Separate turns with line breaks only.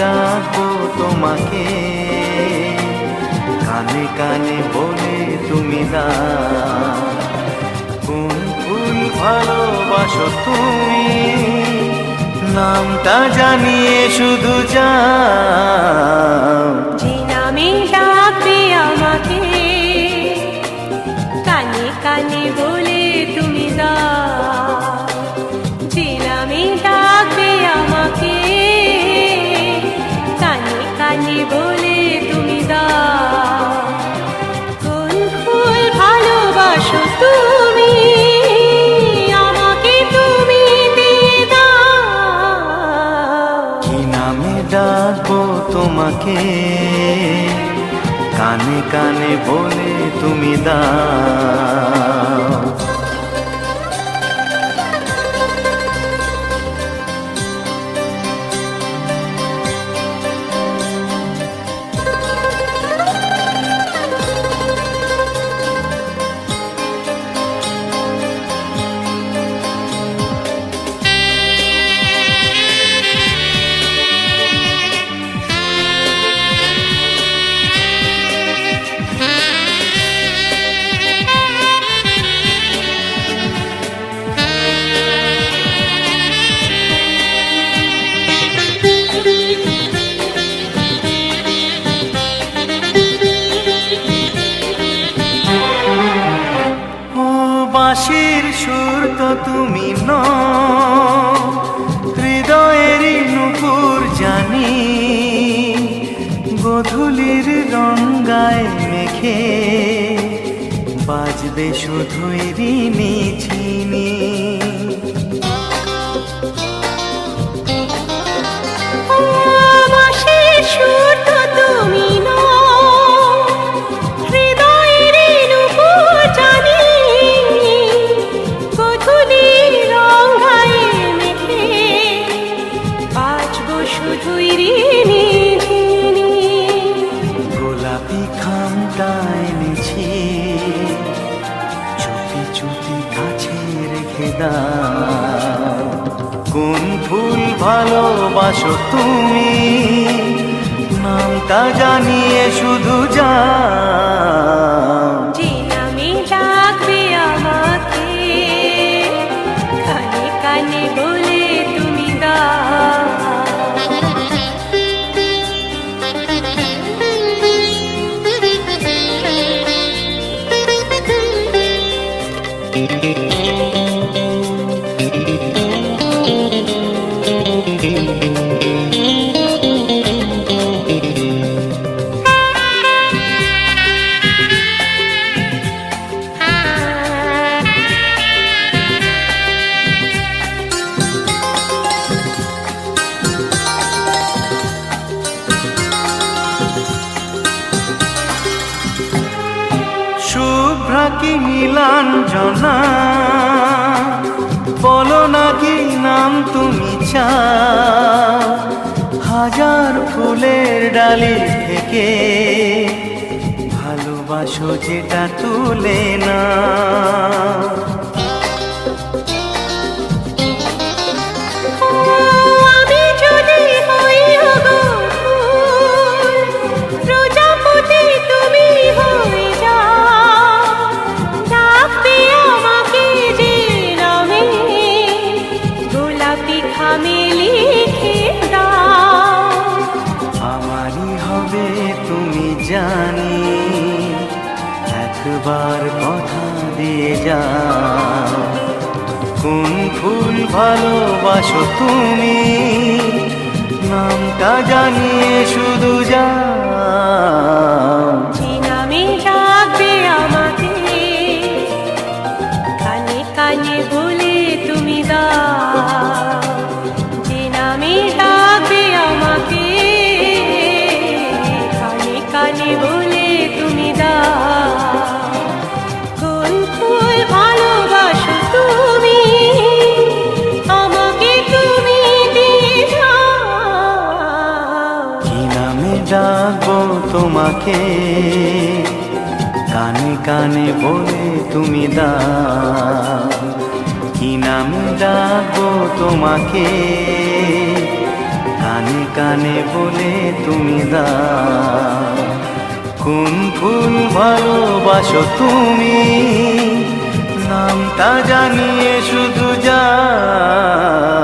ডাকবো তোমাকে, কানে কানে বলে তুমি দাও কোন ফুল ভালোবাসো তুমি, নামটা জানিয়ে শুধু যাও।
যে নামে ডাকবে আমাকে, কানে কানে বলে তুমি দাও। যে নামে ডাকবে আমাকে, কানে কানে বলে তুমি দাও। কোন ফুল ভালোবাসো তুমি, আমাকে তুমি দিয়ে দাও।
কি নামে ডাকবো তোমাকে, কানে কানে বলে তুমি দাও। বাঁশির সুর তো তুমি নও, হৃদয়েরই নূপুর জানি, গোধূলির রঙায় মেখে বাজবে শুধুই রিনি ঝিনি।
বাঁশির সুর তো তুমি নও, হৃদয়ের নূপুর জানি, গোধূলির রঙায় মেখে বাজবো শুধুই রিনি ঝিনি।
গোলাপি খামটা এনেছি, চুপি চুপি কাছে রেখে দাও। কোন ফুল ভালোবাসো তুমি, নামটা জানিয়ে শুধু যাও।
যে নামে ডাকবে আমাকে, কানে কানে বলে তুমি দাও।
শুভ্রা কি নীলাঞ্জনা, বলো না কি নাম তুমি চাও, হাজার ফুলের ডালি থেকে ভালোবাসো যেটা তুলে না।
আমি যদি হই ওগো ফুল, প্রজাপতি তুমি হয়ে যাও। ডাকবে আমাকে যে নামে, গোলাপি খামে লিখে দাও।
আমারই হবে তুমি জানি, একবার কথা দিয়ে যাও। কোন ফুল ভালোবাসো তুমি, নামটা জানিয়ে শুধু যাও।
যে নামে ডাকবে আমাকে, কানে কানে বলে তুমি দাও। যে নামে ডাকবে আমাকে, কানে কানে বলে তুমি দাও। কোন ফুল ভালোবাসো তুমি, আমাকে তুমি দিয়ে দাও।
কি নামে ডাকবো তোমাকে, কানে কানে বলে তুমি দাও। কি নামে ডাকবো তোমাকে, কানে কানে বলে তুমি দাও কোন ফুল ভালোবাসো তুমি নামটা জানিয়ে শুধু যাও